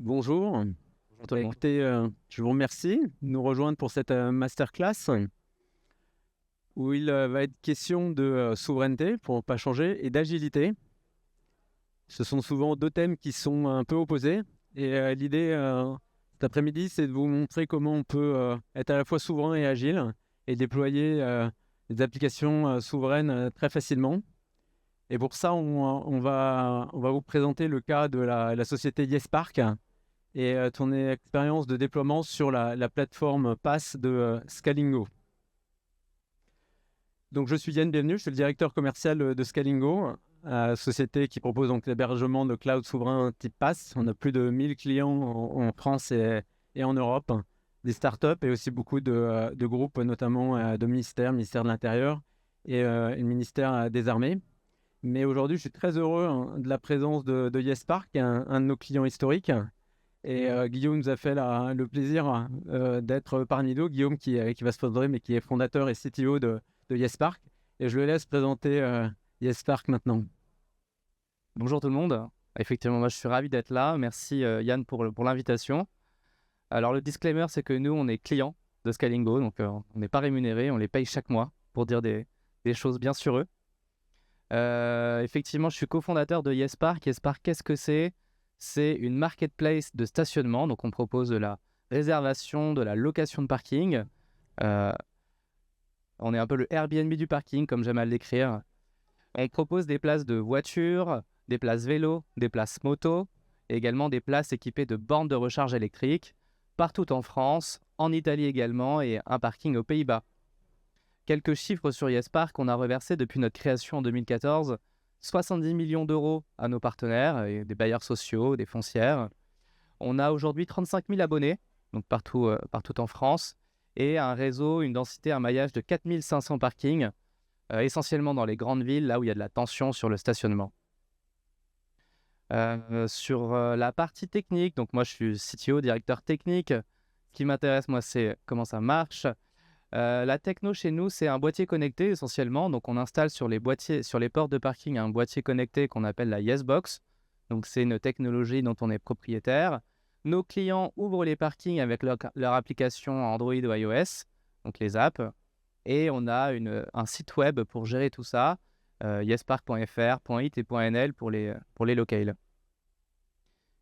Bonjour. Bonjour tout le monde. Écoutez, je vous remercie de nous rejoindre pour cette masterclass où il va être question de souveraineté, pour ne pas changer, et d'agilité. Ce sont souvent deux thèmes qui sont un peu opposés. Et l'idée cet après-midi, c'est de vous montrer comment on peut être à la fois souverain et agile et déployer des applications souveraines très facilement. Et pour ça, on va vous présenter le cas de la société YesPark et ton expérience de déploiement sur la plateforme PaaS de Scalingo. Donc, je suis Yann, bienvenue, je suis le directeur commercial de Scalingo, société qui propose donc l'hébergement de cloud souverain type PaaS. On a plus de 1000 clients en France et en Europe, des startups et aussi beaucoup de groupes, notamment de ministère de l'Intérieur et le ministère des Armées. Mais aujourd'hui, je suis très heureux de la présence de YesPark, un de nos clients historiques. Et Guillaume nous a fait le plaisir d'être parmi nous. Guillaume qui va se présenter, mais qui est fondateur et CTO de YesPark. Et je le laisse présenter YesPark maintenant. Bonjour tout le monde. Effectivement, moi je suis ravi d'être là. Merci Yann pour l'invitation. Alors le disclaimer, c'est que nous, on est clients de Scalingo, donc on n'est pas rémunérés, on les paye chaque mois pour dire des choses bien sur eux. Effectivement, je suis cofondateur de YesPark. YesPark, qu'est-ce que c'est? C'est une marketplace de stationnement, donc on propose de la réservation, de la location de parking. On est un peu le Airbnb du parking, comme j'aime à l'écrire. On propose des places de voiture, des places vélo, des places moto, et également des places équipées de bornes de recharge électrique, partout en France, en Italie également, et un parking aux Pays-Bas. Quelques chiffres sur YesPark, on a reversé depuis notre création en 2014 70 millions d'euros à nos partenaires, et des bailleurs sociaux, des foncières. On a aujourd'hui 35 000 abonnés, donc partout en France, et un réseau, une densité, un maillage de 4500 parkings, essentiellement dans les grandes villes, là où il y a de la tension sur le stationnement. Sur la partie technique, donc moi je suis CTO, directeur technique. Ce qui m'intéresse, moi, c'est comment ça marche. La techno chez nous, c'est un boîtier connecté essentiellement. Donc on installe sur les portes de parking un boîtier connecté qu'on appelle la YesBox. Donc c'est une technologie dont on est propriétaire. Nos clients ouvrent les parkings avec leur application Android ou iOS, donc les apps. Et on a un site web pour gérer tout ça, yespark.fr, .it et .nl pour les locales.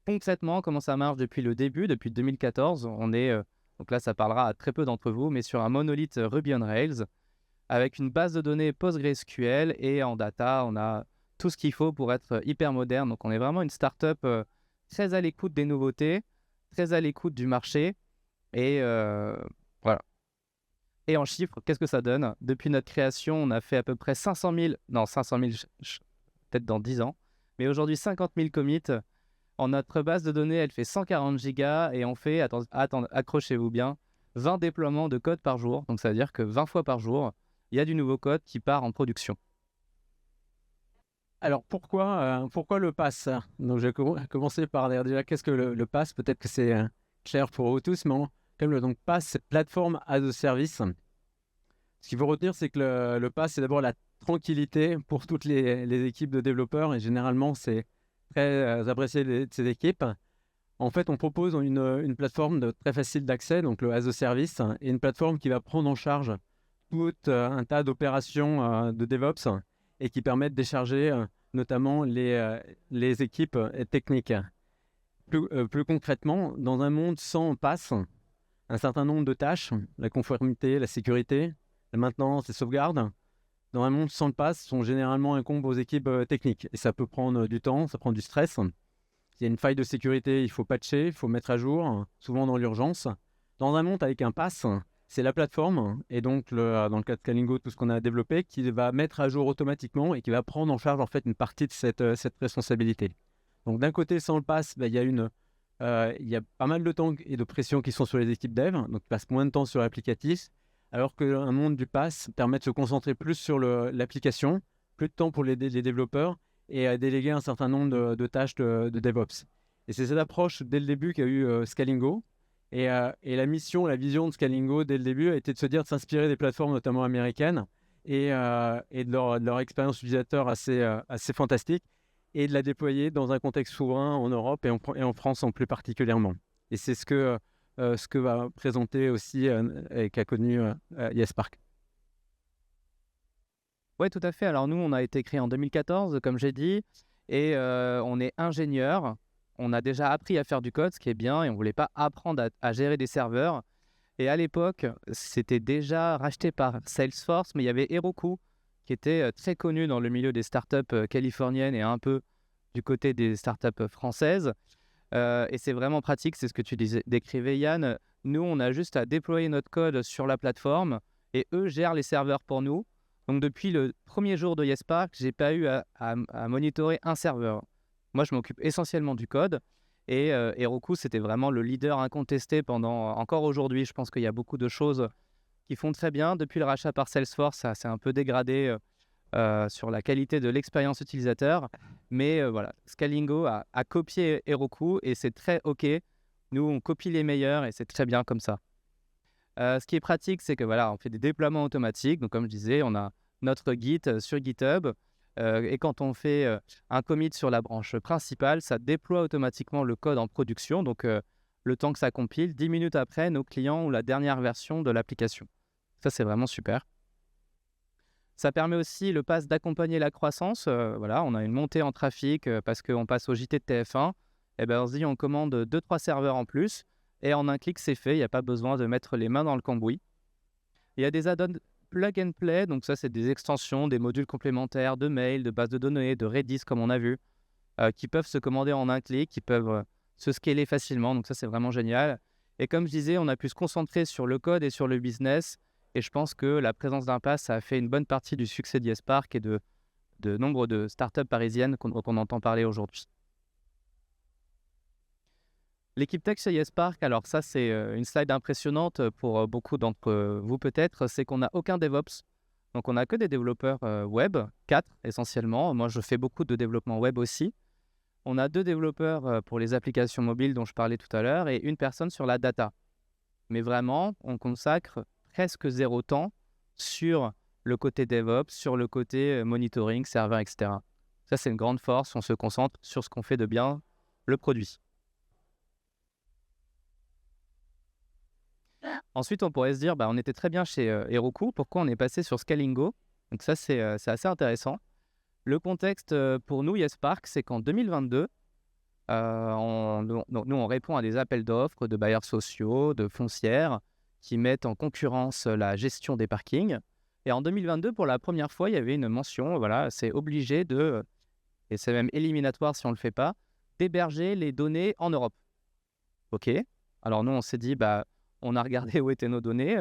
Concrètement, comment ça marche depuis le début, depuis 2014, on est, donc là ça parlera à très peu d'entre vous, mais sur un monolithe Ruby on Rails, avec une base de données PostgreSQL, et en data, on a tout ce qu'il faut pour être hyper moderne. Donc on est vraiment une startup très à l'écoute des nouveautés, très à l'écoute du marché, et voilà. Et en chiffres, qu'est-ce que ça donne? Depuis notre création, on a fait à peu près 500 000, peut-être dans 10 ans, mais aujourd'hui 50 000 commits. Notre base de données, elle fait 140 gigas et on fait, accrochez-vous bien, 20 déploiements de code par jour. Donc ça veut dire que 20 fois par jour, il y a du nouveau code qui part en production. Alors pourquoi le PaaS? Donc je vais commencer par dire déjà qu'est-ce que le PaaS. Peut-être que c'est clair pour vous tous, mais donc PaaS, c'est Platform as a Service. Ce qu'il faut retenir, c'est que le PaaS, c'est d'abord la tranquillité pour toutes les équipes de développeurs, et généralement c'est très apprécié de ces équipes. En fait, on propose une plateforme très facile d'accès, donc le as a Service, et une plateforme qui va prendre en charge tout un tas d'opérations de DevOps et qui permettent de décharger notamment les équipes techniques. Plus concrètement, dans un monde sans PaaS, un certain nombre de tâches, la conformité, la sécurité, la maintenance, les sauvegardes, dans un monde sans le PaaS, sont généralement incombes aux équipes techniques. Et ça peut prendre du temps, ça prend du stress. Il y a une faille de sécurité, il faut patcher, il faut mettre à jour, souvent dans l'urgence. Dans un monde avec un PaaS, c'est la plateforme, et donc dans le cas de Scalingo, tout ce qu'on a développé, qui va mettre à jour automatiquement et qui va prendre en charge en fait une partie de cette responsabilité. Donc d'un côté, sans le PaaS, il y a pas mal de temps et de pression qui sont sur les équipes dev, donc ils passent moins de temps sur l'applicatif, alors qu'un monde du PaaS permet de se concentrer plus sur l'application, plus de temps pour les développeurs, et à déléguer un certain nombre de tâches de DevOps. Et c'est cette approche dès le début qu'a eu Scalingo. Et la mission, la vision de Scalingo dès le début a été de se dire de s'inspirer des plateformes notamment américaines et de leur expérience utilisateur assez fantastique, et de la déployer dans un contexte souverain en Europe et en France en plus particulièrement. Et c'est ce que va présenter aussi et qu'a connu YesPark. Oui, tout à fait. Alors nous, on a été créé en 2014, comme j'ai dit, et on est ingénieur. On a déjà appris à faire du code, ce qui est bien, et on ne voulait pas apprendre à gérer des serveurs. Et à l'époque, c'était déjà racheté par Salesforce, mais il y avait Heroku, qui était très connu dans le milieu des startups californiennes et un peu du côté des startups françaises. Et c'est vraiment pratique, c'est ce que tu décrivais, Yann. Nous, on a juste à déployer notre code sur la plateforme et eux gèrent les serveurs pour nous. Donc, depuis le premier jour de YesPark, je n'ai pas eu à monitorer un serveur. Moi, je m'occupe essentiellement du code. Et Heroku, c'était vraiment le leader incontesté encore aujourd'hui. Je pense qu'il y a beaucoup de choses qui font très bien. Depuis le rachat par Salesforce, ça s'est un peu dégradé sur la qualité de l'expérience utilisateur. Mais voilà, Scalingo a copié Heroku et c'est très OK. Nous, on copie les meilleurs et c'est très bien comme ça. Ce qui est pratique, c'est que voilà, on fait des déploiements automatiques. Donc, comme je disais, on a notre Git sur GitHub. Et quand on fait un commit sur la branche principale, ça déploie automatiquement le code en production. Donc, le temps que ça compile, 10 minutes après, nos clients ont la dernière version de l'application. Ça, c'est vraiment super. Ça permet aussi le pass d'accompagner la croissance. Voilà, on a une montée en trafic parce qu'on passe au JT de TF1. Et ben, on se dit, on commande 2-3 serveurs en plus. Et en un clic, c'est fait. Il n'y a pas besoin de mettre les mains dans le cambouis. Il y a des add-ons plug and play. Donc ça, c'est des extensions, des modules complémentaires de mail, de base de données, de Redis, comme on a vu, qui peuvent se commander en un clic, qui peuvent se scaler facilement. Donc ça, c'est vraiment génial. Et comme je disais, on a pu se concentrer sur le code et sur le business. Et je pense que la présence d'un pass, ça a fait une bonne partie du succès d'YesPark et de nombre de startups parisiennes dont on entend parler aujourd'hui. L'équipe tech chez YesPark, alors ça, c'est une slide impressionnante pour beaucoup d'entre vous peut-être, c'est qu'on n'a aucun DevOps. Donc, on n'a que des développeurs web, 4 essentiellement. Moi, je fais beaucoup de développement web aussi. On a 2 développeurs pour les applications mobiles dont je parlais tout à l'heure et une personne sur la data. Mais vraiment, on consacre presque 0 temps sur le côté DevOps, sur le côté monitoring, serveur, etc. Ça, c'est une grande force. On se concentre sur ce qu'on fait de bien, le produit. Ensuite, on pourrait se dire, on était très bien chez Heroku. Pourquoi on est passé sur Scalingo? Donc ça, c'est assez intéressant. Le contexte pour nous, YesPark, c'est qu'en 2022, nous, on répond à des appels d'offres de bailleurs sociaux, de foncières qui mettent en concurrence la gestion des parkings. Et en 2022, pour la première fois, il y avait une mention, voilà, c'est obligé et c'est même éliminatoire si on ne le fait pas, d'héberger les données en Europe. OK. Alors nous, on s'est dit, on a regardé où étaient nos données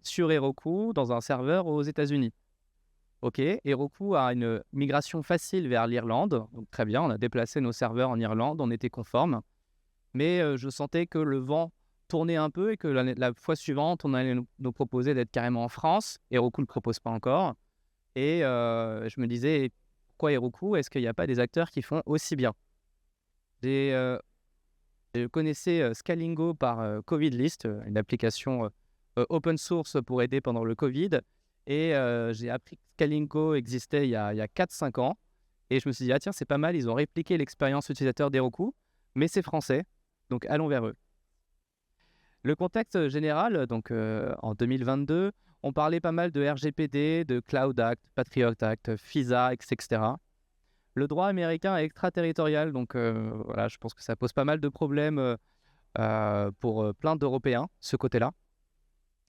sur Heroku dans un serveur aux États-Unis. OK, Heroku a une migration facile vers l'Irlande. Donc très bien, on a déplacé nos serveurs en Irlande, on était conforme. Mais je sentais que le vent tournait un peu et que la fois suivante, on allait nous proposer d'être carrément en France. Heroku ne le propose pas encore. Et je me disais, pourquoi Heroku? Est-ce qu'il n'y a pas des acteurs qui font aussi bien? Je connaissais Scalingo par CovidList, une application open source pour aider pendant le Covid. Et j'ai appris que Scalingo existait il y a 4-5 ans. Et je me suis dit, tiens, c'est pas mal, ils ont répliqué l'expérience utilisateur d'Heroku, mais c'est français, donc allons vers eux. Le contexte général, donc en 2022, on parlait pas mal de RGPD, de Cloud Act, Patriot Act, FISA, etc. Le droit américain est extraterritorial, donc voilà, je pense que ça pose pas mal de problèmes pour plein d'Européens, ce côté-là.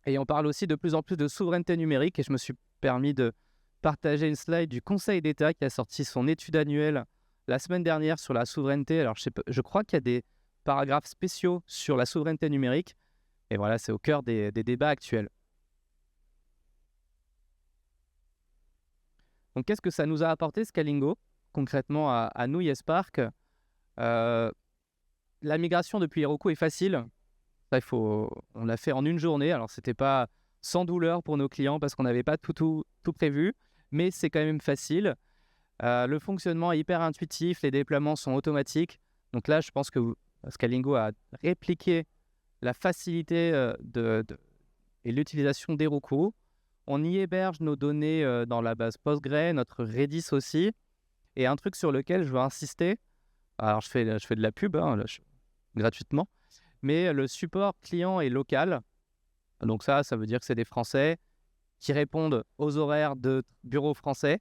Et on parle aussi de plus en plus de souveraineté numérique, et je me suis permis de partager une slide du Conseil d'État qui a sorti son étude annuelle la semaine dernière sur la souveraineté. Alors, je crois qu'il y a des paragraphes spéciaux sur la souveraineté numérique, et voilà, c'est au cœur des débats actuels. Donc, qu'est-ce que ça nous a apporté, Scalingo, concrètement à nous, YesPark? La migration depuis Heroku est facile. Ça, on l'a fait en une journée. Alors, ce n'était pas sans douleur pour nos clients parce qu'on n'avait pas tout prévu, mais c'est quand même facile. Le fonctionnement est hyper intuitif, les déploiements sont automatiques. Donc là, je pense que Scalingo a répliqué la facilité et l'utilisation d'Heroku. On y héberge nos données dans la base Postgre, notre Redis aussi. Et un truc sur lequel je veux insister, alors je fais de la pub là, gratuitement, mais le support client est local. Donc ça veut dire que c'est des Français qui répondent aux horaires de bureaux français.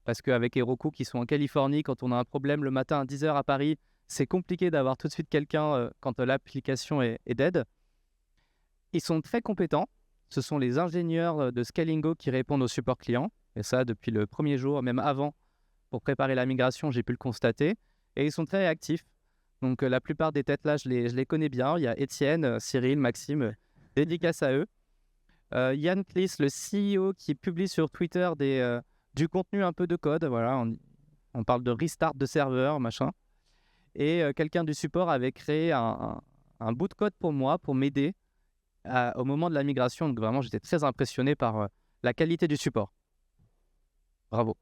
Parce qu'avec Heroku qui sont en Californie, quand on a un problème le matin à 10h à Paris, c'est compliqué d'avoir tout de suite quelqu'un quand l'application est dead. Ils sont très compétents. Ce sont les ingénieurs de Scalingo qui répondent au support client. Et ça, depuis le premier jour, même avant, pour préparer la migration, j'ai pu le constater. Et ils sont très réactifs. Donc la plupart des têtes là, je les connais bien. Il y a Étienne, Cyril, Maxime, dédicace à eux. Yann Kliss, le CEO qui publie sur Twitter du contenu un peu de code. Voilà, on parle de restart de serveur, machin. Et quelqu'un du support avait créé un bout de code pour moi, pour m'aider au moment de la migration. Donc vraiment, j'étais très impressionné par la qualité du support. Bravo.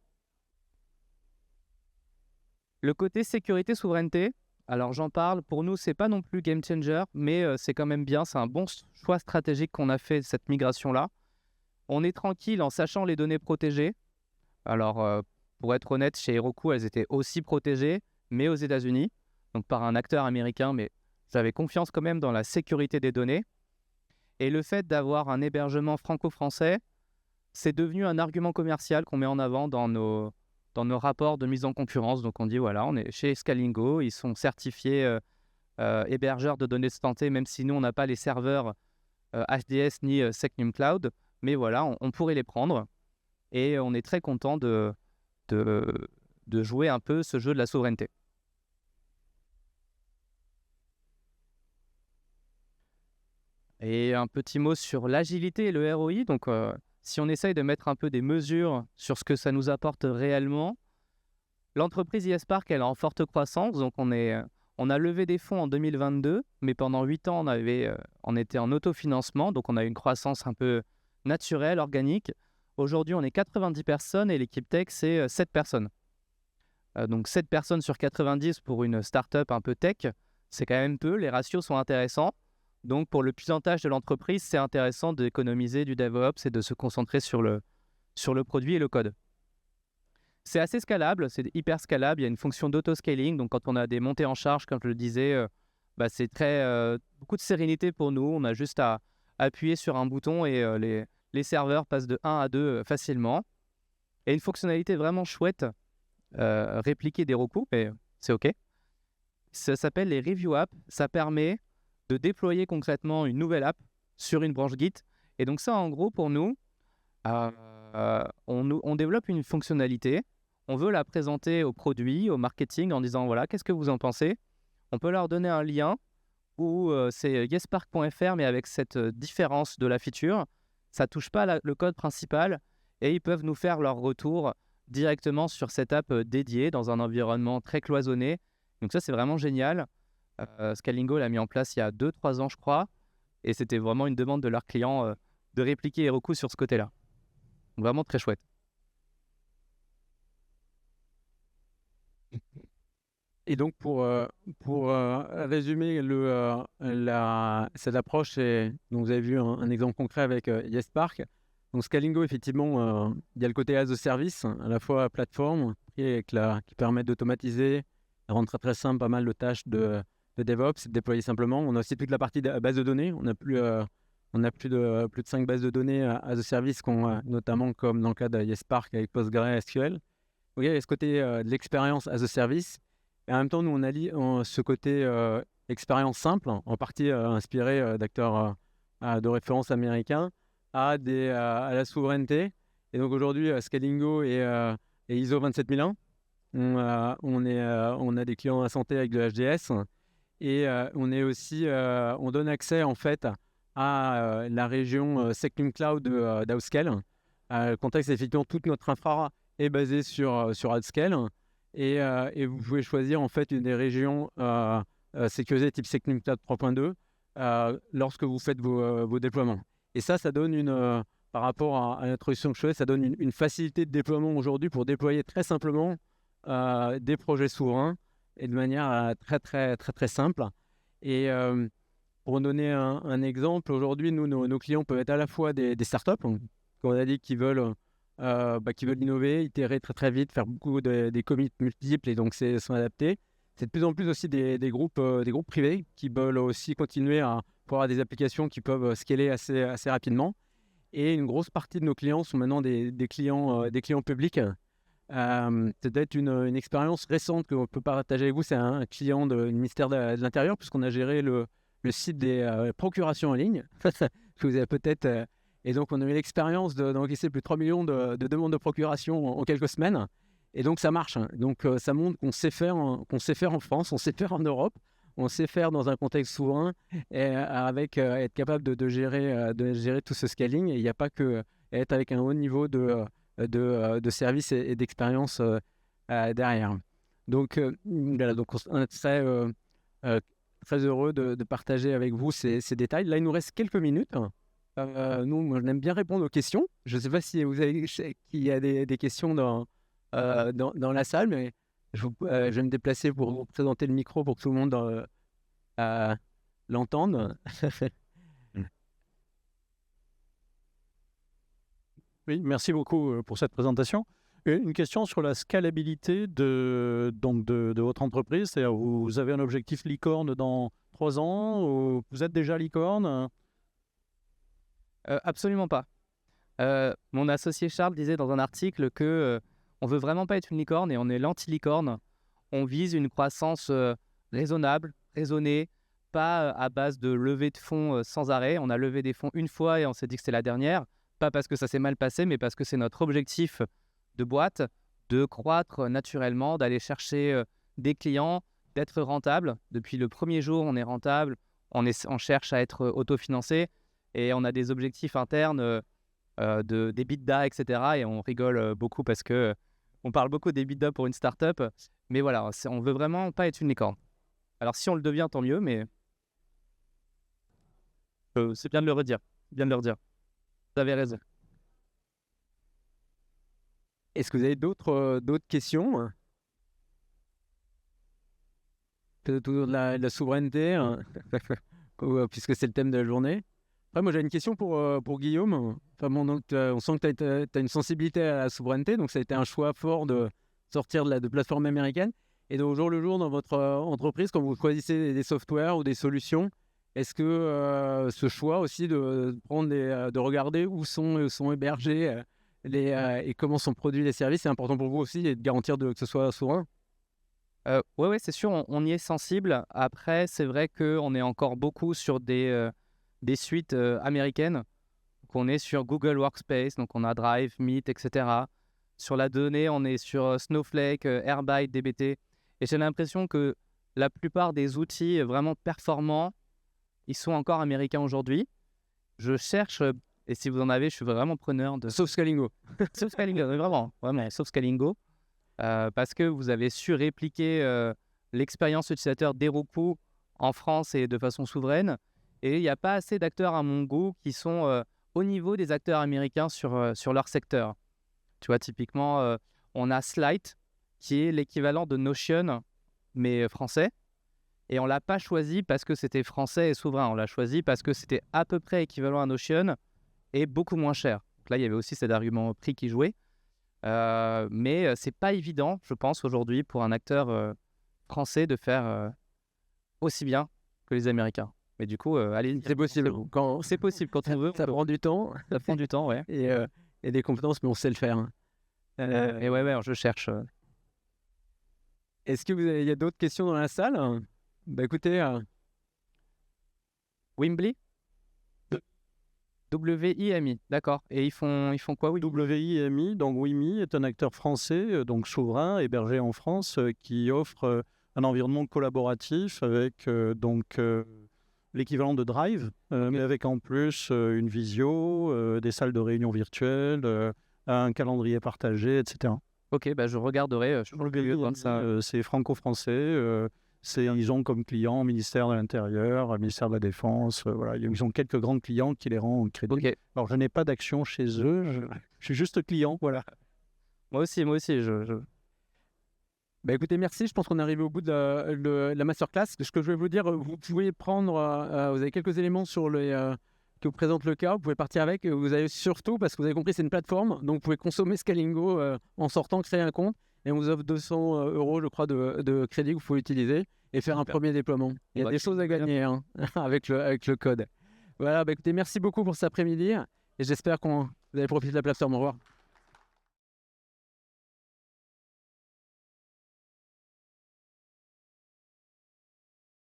Le côté sécurité, souveraineté, alors j'en parle, pour nous, c'est pas non plus game changer, mais c'est quand même bien, c'est un bon choix stratégique qu'on a fait cette migration-là. On est tranquille en sachant les données protégées. Alors, pour être honnête, chez Heroku, elles étaient aussi protégées, mais aux États-Unis, donc par un acteur américain, mais j'avais confiance quand même dans la sécurité des données. Et le fait d'avoir un hébergement franco-français, c'est devenu un argument commercial qu'on met en avant dans nos rapports de mise en concurrence. Donc on dit, voilà, on est chez Scalingo, ils sont certifiés hébergeurs de données de santé, même si nous, on n'a pas les serveurs HDS ni Secnum Cloud. Mais voilà, on pourrait les prendre. Et on est très content de jouer un peu ce jeu de la souveraineté. Et un petit mot sur l'agilité et le ROI. Donc, si on essaye de mettre un peu des mesures sur ce que ça nous apporte réellement, l'entreprise YesPark, elle est en forte croissance. Donc, on a levé des fonds en 2022, mais pendant 8 ans, on était en autofinancement. Donc, on a une croissance un peu naturelle, organique. Aujourd'hui, on est 90 personnes et l'équipe tech, c'est 7 personnes. Donc, 7 personnes sur 90 pour une startup un peu tech, c'est quand même peu. Les ratios sont intéressants. Donc, pour le pourcentage de l'entreprise, c'est intéressant d'économiser du DevOps et de se concentrer sur le produit et le code. C'est assez scalable, c'est hyper scalable. Il y a une fonction d'auto-scaling. Donc, quand on a des montées en charge, comme je le disais, c'est beaucoup de sérénité pour nous. On a juste à appuyer sur un bouton et les serveurs passent de 1 à 2 facilement. Et une fonctionnalité vraiment chouette, répliquer des recours, mais c'est OK. Ça s'appelle les Review Apps. Ça permet de déployer concrètement une nouvelle app sur une branche Git. Et donc ça, en gros, pour nous, on développe une fonctionnalité. On veut la présenter au produit, au marketing, en disant, voilà, qu'est-ce que vous en pensez? On peut leur donner un lien où c'est yespark.fr, mais avec cette différence de la feature. Ça ne touche pas le code principal et ils peuvent nous faire leur retour directement sur cette app dédiée dans un environnement très cloisonné. Donc ça, c'est vraiment génial. Scalingo l'a mis en place il y a 2-3 ans, je crois. Et c'était vraiment une demande de leurs clients de répliquer Heroku sur ce côté-là. Donc vraiment très chouette. Et donc, pour résumer cette approche, donc vous avez vu un exemple concret avec YesPark. Donc, Scalingo, effectivement, il y a le côté as a service, à la fois plateforme, qui permet d'automatiser, de rendre très, très simple pas mal de tâches de DevOps, de déployer simplement. On a aussi toute la partie de base de données. On a plus de 5 bases de données as a service, notamment comme dans le cas de YesPark avec PostgreSQL. Donc, il y a ce côté de l'expérience as a service. Et en même temps, nous, on allie ce côté expérience simple, en partie inspiré d'acteurs de référence américains, à la souveraineté. Et donc aujourd'hui, Scalingo et ISO 27001. On a des clients à santé avec de HDS. Et on donne accès en fait à la région Secnum Cloud d'Outscale. Le contexte, effectivement, toute notre infra est basée sur Outscale. Et vous pouvez choisir en fait une des régions sécurisées type Secnum Cloud 3.2 lorsque vous faites vos déploiements. Et ça donne par rapport à l'introduction que je fais, ça donne une facilité de déploiement aujourd'hui pour déployer très simplement des projets souverains et de manière très, très, très, très simple. Et pour donner un exemple, aujourd'hui, nos clients peuvent être à la fois des startups, comme on a dit, qui veulent qui veulent innover, itérer très très vite, faire beaucoup des commits multiples et donc sont adaptés. C'est de plus en plus aussi des groupes privés qui veulent aussi continuer à pouvoir avoir des applications qui peuvent scaler assez rapidement. Et une grosse partie de nos clients sont maintenant des clients publics. C'est peut-être une expérience récente qu'on peut partager avec vous. C'est un client du ministère de l'Intérieur, puisqu'on a géré le site des procurations en ligne. Que vous avez peut-être. Et donc, on a eu l'expérience d'encaisser plus de 3 millions de demandes de procuration en quelques semaines. Et donc, ça marche. Donc, ça montre qu'on sait faire en France, on sait faire en Europe, on sait faire dans un contexte souverain, et avec être capable de gérer tout ce scaling. Et il n'y a pas que être avec un haut niveau de service et d'expérience derrière. Donc, voilà, donc on est très heureux de partager avec vous ces détails. Là, il nous reste quelques minutes. Moi, on aime bien répondre aux questions. Je ne sais pas si vous avez qu'il y a des questions dans la salle, mais je vais me déplacer pour vous présenter le micro pour que tout le monde l'entende. Oui, merci beaucoup pour cette présentation. Une question sur la scalabilité de votre entreprise. C'est-à-dire, vous avez un objectif licorne dans 3 ans ou vous êtes déjà licorne? Absolument pas. Mon associé Charles disait dans un article que on veut vraiment pas être une licorne et on est l'anti-licorne. On vise une croissance raisonnable, raisonnée, pas à base de levée de fonds sans arrêt. On a levé des fonds une fois et on s'est dit que c'était la dernière. Pas parce que ça s'est mal passé, mais parce que c'est notre objectif de boîte, de croître naturellement, d'aller chercher des clients, d'être rentable. Depuis le premier jour, on est rentable, on cherche à être autofinancé et on a des objectifs internes d'EBITDA, etc. Et on rigole beaucoup parce que on parle beaucoup d'EBITDA pour une startup, mais voilà, on veut vraiment pas être une licorne. Alors si on le devient, tant mieux, mais c'est bien de le redire, bien de le redire. Vous avez raison. Est-ce que vous avez d'autres questions? Peut-être autour de la souveraineté, puisque c'est le thème de la journée. Après, moi, j'ai une question pour Guillaume. Enfin, bon, donc, on sent que tu as une sensibilité à la souveraineté, donc ça a été un choix fort de sortir de plateforme américaine. Et donc, au jour le jour, dans votre entreprise, quand vous choisissez des softwares ou des solutions, est-ce que ce choix aussi de regarder où sont hébergés et comment sont produits les services, c'est important pour vous aussi et de garantir que ce soit souverain? Ouais, c'est sûr, on y est sensible. Après, c'est vrai qu'on est encore beaucoup sur des suites américaines. Donc, on est sur Google Workspace, donc on a Drive, Meet, etc. Sur la donnée, on est sur Snowflake, Airbyte, DBT. Et j'ai l'impression que la plupart des outils vraiment performants, ils sont encore américains aujourd'hui. Je cherche, et si vous en avez, je suis vraiment preneur de... Sauf Scalingo. Sauf Scalingo, vraiment, sauf Scalingo. Parce que vous avez su répliquer l'expérience utilisateur d'Heroku en France et de façon souveraine. Et il n'y a pas assez d'acteurs à mon goût qui sont au niveau des acteurs américains sur leur secteur. Tu vois, typiquement, on a Slite, qui est l'équivalent de Notion, mais français. Et on ne l'a pas choisi parce que c'était français et souverain. On l'a choisi parce que c'était à peu près équivalent à Notion et beaucoup moins cher. Donc là, il y avait aussi cet argument prix qui jouait. Mais c'est pas évident, je pense, aujourd'hui, pour un acteur français de faire aussi bien que les Américains. Mais du coup, allez, c'est possible. C'est possible quand on veut. Ça prend du temps. Ça prend du temps, ouais. Et des compétences, mais on sait le faire. Hein. Et ouais, je cherche. Est-ce qu'il y a d'autres questions dans la salle? Bah écoutez, Wimbly? WIMI, d'accord. Et ils font quoi, oui? WIMI, donc WIMI est un acteur français, donc souverain, hébergé en France, qui offre un environnement collaboratif avec l'équivalent de Drive, mais avec en plus une visio, des salles de réunion virtuelles, un calendrier partagé, etc. Ok, bah je regarderai. C'est franco-français. Ils ont comme client ministère de l'Intérieur, ministère de la Défense. Voilà, ils ont quelques grands clients qui les rendent crédibles. Okay. Alors, je n'ai pas d'action chez eux. Je suis juste client. Voilà. Moi aussi. Bah écoutez, merci. Je pense qu'on est arrivé au bout de la masterclass. Ce que je vais vous dire, vous pouvez prendre, vous avez quelques éléments sur qui vous présente le cas. Vous pouvez partir avec. Vous avez surtout, parce que vous avez compris, c'est une plateforme. Donc, vous pouvez consommer Scalingo en sortant, créer un compte. Et on vous offre 200 €, je crois, de crédit que vous pouvez utiliser et faire un premier déploiement. Il y a des choses à gagner hein, avec le code. Voilà, écoutez, merci beaucoup pour cet après-midi. Et j'espère que vous avez profité de la plateforme. Au revoir.